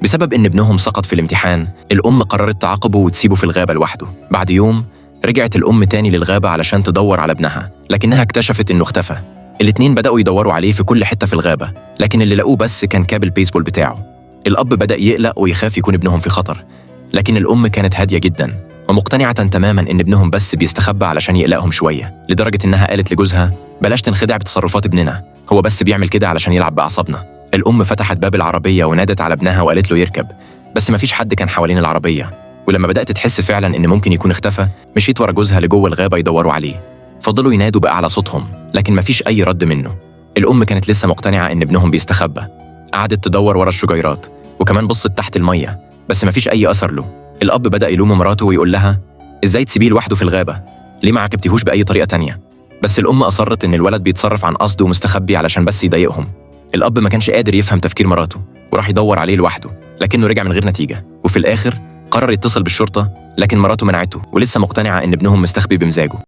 بسبب إن ابنهم سقط في الامتحان، الأم قررت تعاقبه وتسيبه في الغابة لوحده. بعد يوم رجعت الأم تاني للغابة علشان تدور على ابنها، لكنها اكتشفت إنه اختفى. الاتنين بدأوا يدوروا عليه في كل حتة في الغابة، لكن اللي لقوه بس كان كاب البيسبول بتاعه. الأب بدأ يقلق ويخاف يكون ابنهم في خطر، لكن الأم كانت هادية جدا ومقتنعة تماما إن ابنهم بس بيستخبى علشان يقلقهم شوية، لدرجة إنها قالت لجوزها: بلاش تنخدع بتصرفات ابننا، هو بس بيعمل كده علشان يلعب بأعصابنا. الأم فتحت باب العربية ونادت على ابنها وقالت له يركب، بس مفيش حد كان حوالين العربية. ولما بدأت تحس فعلا إن ممكن يكون اختفى، مشيت ورا جوزها لجوه الغابة يدوروا عليه. فضلوا ينادوا بأعلى صوتهم، لكن مفيش أي رد منه. الأم كانت لسه مقتنعة إن ابنهم بيستخبى. قعدت تدور ورا الشجيرات وكمان بصت تحت المية، بس مفيش أي أثر له. الأب بدأ يلوم مراته ويقول لها: إزاي تسيبيه لوحده في الغابة؟ ليه ما عاقبتيهوش بأي طريقة تانية؟ بس الأم أصرت إن الولد بيتصرف عن قصد ومستخبي علشان بس يضايقهم. الأب ما كانش قادر يفهم تفكير مراته وراح يدور عليه لوحده، لكنه رجع من غير نتيجة. وفي الآخر قرر يتصل بالشرطة، لكن مراته منعته ولسه مقتنعة إن ابنهم مستخبي بمزاجه.